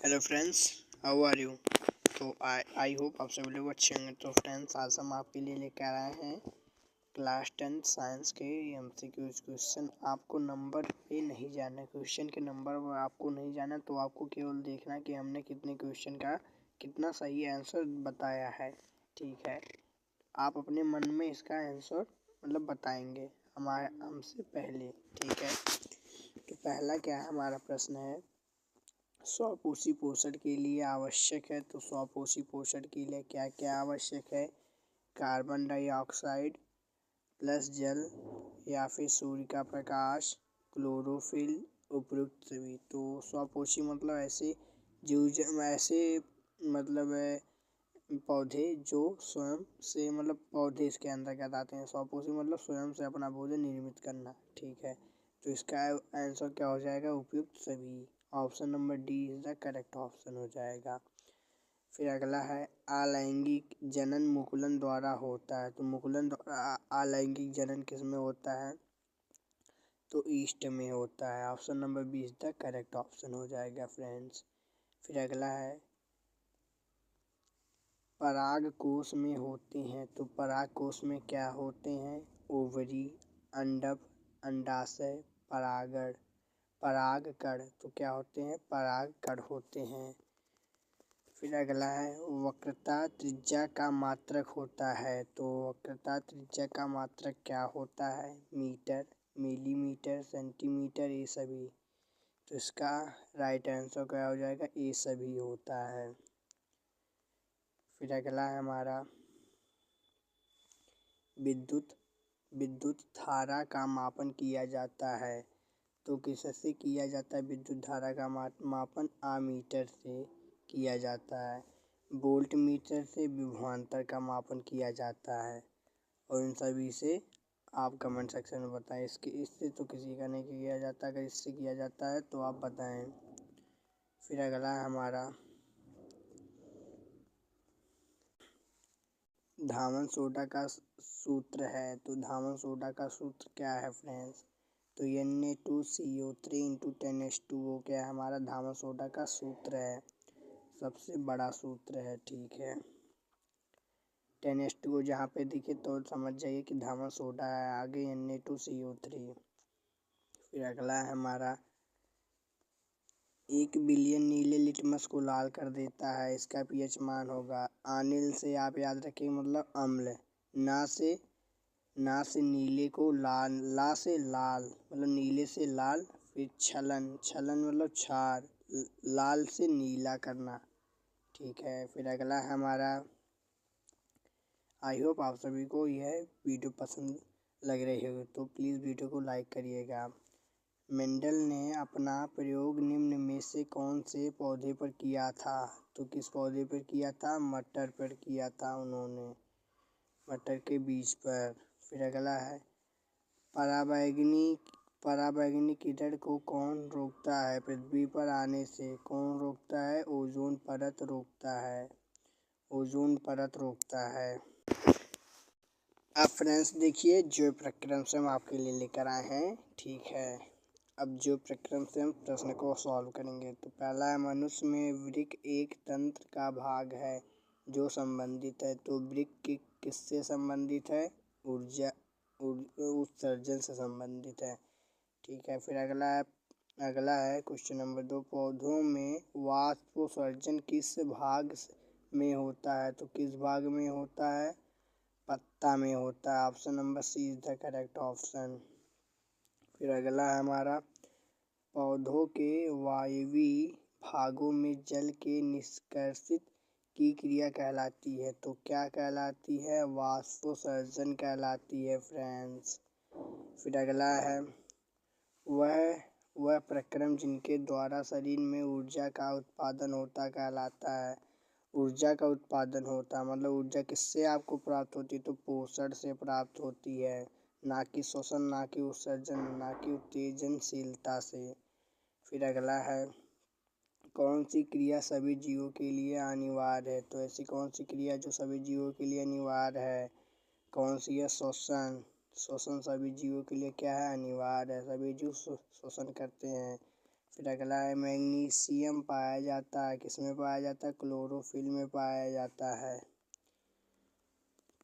Hello friends, how are you. तो I hope आप सभी लोग अच्छे होंगे। तो फ्रेंड्स, आज हम आपके लिए लेकर आए हैं क्लास 10 साइंस के एमसीक्यूज क्वेश्चन। आपको नंबर पे नहीं जाना, क्वेश्चन के नंबर आपको नहीं जाना, तो आपको केवल देखना कि हमने कितने क्वेश्चन का कितना सही आंसर बताया है। ठीक है, आप अपने मन में इसका आंसर बताएंगे हमसे पहले। ठीक है, तो पहला क्या है, हमारा प्रश्न है स्वपोषी पोषण के लिए आवश्यक है। तो स्वपोषी पोषण के लिए क्या क्या आवश्यक है? कार्बन डाइऑक्साइड प्लस जल या फिर सूर्य का प्रकाश, क्लोरोफिल, उपयुक्त सभी। तो स्वपोषी ऐसे पौधे जो स्वयं से पौधे इसके अंतर्गत आते हैं। स्वपोषी स्वयं से अपना भोजन निर्मित करना। ठीक है, तो इसका आंसर क्या हो जाएगा? उपयुक्त सभी। Option number D is the correct option हो जाएगा। फिर अगला है अलैंगिक जनन मुकुलन द्वारा होता है। तो मुकुलन अलैंगिक जनन किस में होता है? तो ईस्ट में होता है। Option number B is the correct option हो जाएगा फ्रेंड्स। फिर अगला है पराग कोश में होते हैं। तो पराग कोश में क्या होते हैं? ओवरी, अंडक, अंडाशय, परागण, परागकण। तो क्या होते हैं? परागकण होते हैं। फिर अगला है वक्रता त्रिज्या का मात्रक होता है। तो वक्रता त्रिज्या का मात्रक क्या होता है? मीटर, मिलीमीटर, सेंटीमीटर, ये सभी। तो इसका राइट आंसर क्या हो जाएगा? ये सभी होता है। फिर अगला है हमारा विद्युत धारा का मापन किया जाता है। तो किससे किया जाता है विद्युत धारा का मापन? आमीटर से किया जाता है। वोल्ट मीटर से विभवांतर का मापन किया जाता है। और इन सभी से आप कमेंट सेक्शन में बताएं। इससे तो किसी का नहीं किया जाता, अगर इससे किया जाता है तो आप बताएं। फिर अगला है हमारा धामन सोडा का सूत्र है। तो धामन सोडा का सूत्र क्या है फ्रेंड्स? तो Na2CO3 × 10H2O क्या है? हमारा धामन सोडा का सूत्र है, सबसे बड़ा सूत्र है। ठीक है, 10H2O जहाँ पे दिखे तो समझ जाइए कि धामन सोडा है। आगे Na2CO3। फिर अगला है हमारा 1 बिलियन नीले लिटमस को लाल कर देता है। इसका pH मान होगा। अनिल से आप याद रखें अम्ल, ना से नीले को लाल, ला से लाल नीले से लाल। फिर छलन क्षार, लाल से नीला करना। ठीक है, फिर अगला है हमारा आई होप आप सभी को यह वीडियो पसंद लग रही होगी, तो प्लीज़ वीडियो को लाइक करिएगा। मेंडल ने अपना प्रयोग निम्न में से कौन से पौधे पर किया था? तो किस पौधे पर किया था? मटर पर किया था उन्होंने, मटर के बीज पर। फिर अगला है पराबैंगनी किरण को कौन रोकता है? पृथ्वी पर आने से कौन रोकता है? ओजोन परत रोकता है, ओजोन परत रोकता है। अब फ्रेंड्स देखिए, जो प्रक्रम से हम आपके लिए लेकर आए हैं। ठीक है, अब जो प्रक्रम से हम प्रश्न को सॉल्व करेंगे। तो पहला है मनुष्य में वृक्क एक तंत्र का भाग है जो संबंधित है। तो वृक्क किससे संबंधित है? ऊर्जा उत्सर्जन से संबंधित है। ठीक है, फिर अगला है क्वेश्चन नंबर 2, पौधों में वाष्पोत्सर्जन किस भाग में होता है? तो किस भाग में होता है? पत्ता में होता है। Option number C is the correct option. फिर अगला है हमारा पौधों के वायवीय भागों में जल के निष्कर्षित की क्रिया कहलाती है। तो क्या कहलाती है? वाष्पोत्सर्जन कहलाती है फ्रेंड्स। फिर अगला है वह प्रक्रम जिनके द्वारा शरीर में ऊर्जा का उत्पादन होता कहलाता है। ऊर्जा का उत्पादन होता ऊर्जा किससे आपको प्राप्त होती है? तो पोषण से प्राप्त होती है, ना कि शोषण, ना कि उत्सर्जन, ना कि उत्तेजनशीलता से। फिर अगला है कौन सी क्रिया सभी जीवों के लिए अनिवार्य है? तो ऐसी कौन सी क्रिया जो सभी जीवों के लिए अनिवार्य है? कौन सी है? श्वसन। श्वसन सभी जीवों के लिए क्या है? अनिवार्य है, सभी जीव श्वसन करते हैं। फिर अगला है मैग्नीशियम पाया जाता है, किसमें पाया जाता है? क्लोरोफिल में पाया जाता है।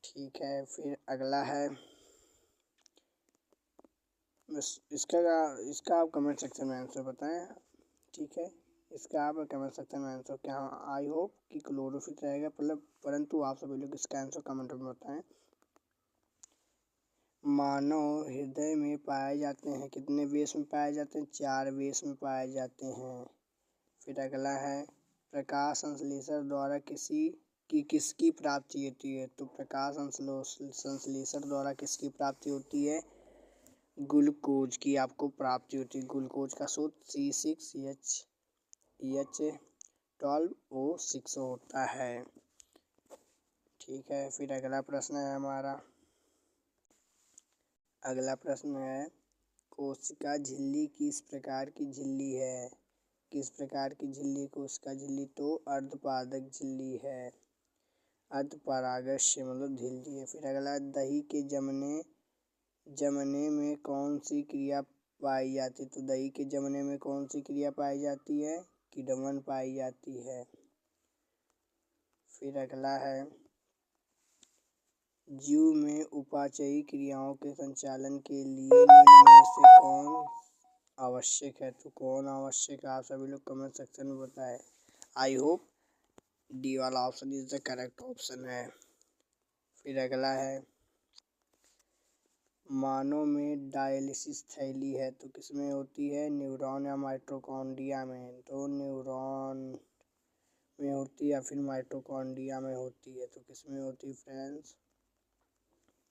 ठीक है, फिर अगला है इसका आप कमेंट सेक्शन में आंसर बताएं। ठीक है, इसका आप कमेंट सेक्शन में आंसर क्या, आई होप कि क्लोरोफिल रहेगा, मतलब परंतु आप सभी लोग इसका आंसर कमेंट में बताएं। मानव हृदय में पाए जाते हैं, कितने वेश में पाए जाते हैं? 4 वेश में पाए जाते हैं। फिर अगला है प्रकाश संश्लेषण द्वारा किसकी प्राप्ति होती है? तो प्रकाश संश्लेषण द्वारा किसकी प्राप्ति होती है? ग्लूकोज की आपको प्राप्ति होती है। ग्लूकोज का सूत्र C6H12O6 होता है। ठीक है, फिर अगला प्रश्न है हमारा, अगला प्रश्न है कोशिका झिल्ली किस प्रकार की झिल्ली है? किस प्रकार की झिल्ली कोशिका झिल्ली? तो अर्धपारक झिल्ली है, अर्धपरागस्य मतलब झिल्ली है। फिर अगला दही के जमने में कौन सी क्रिया पाई जाती है? तो दही के जमने में कौन सी क्रिया पाई जाती है? किण्वन पाई जाती है। फिर अगला है जीव में उपापचयी क्रियाओं के संचालन के लिए निम्न में से कौन आवश्यक है? तो कौन आवश्यक है? आप सभी लोग कमेंट सेक्शन में बताएं। आई होप डी वाला option is the correct option है। फिर अगला है मानव में डायलिसिस थैली है तो किसमें होती है? न्यूरॉन या माइटोकॉन्ड्रिया में? तो न्यूरॉन में होती है या फिर माइटोकॉन्ड्रिया में होती है? तो किसमें होती है फ्रेंड्स?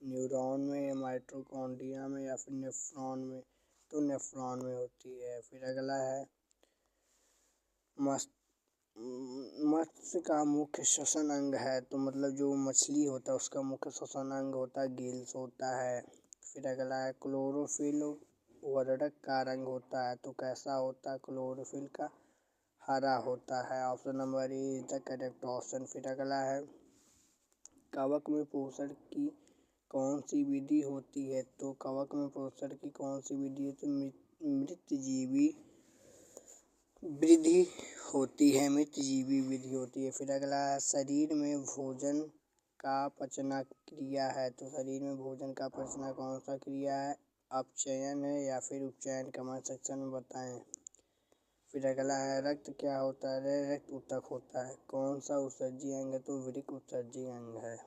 न्यूरॉन में या माइटोकॉन्ड्रिया में या फिर नेफ्रॉन में? तो नेफ्रॉन में होती है। फिर अगला है मत्स्य का मुख्य श्वसन अंग है, तो मतलब जो मछली होता है उसका मुख्य श्वसन अंग होता है गिल्स होता है। फिर अगला है क्लोरोफिल उर्वरक का रंग होता है, तो कैसा होता है क्लोरोफिल का? हरा होता है। Option number A is the correct option. फिर अगला है कवक में पोषण की कौन सी विधि होती है? तो कवक में पोषण की कौन सी विधि है? तो मृतजीवी वृद्धि होती है, मृतजीवी विधि होती है। फिर अगला शरीर में भोजन का पचना क्रिया है, तो शरीर में भोजन का पचना कौन सा क्रिया है? अपचयन है या फिर उपचयन? कमेंट सेक्शन में बताएं। फिर अगला है रक्त क्या होता है? रक्त ऊतक होता है। कौन सा उत्सर्जी अंग है? तो वृक्क उत्सर्जी अंग है।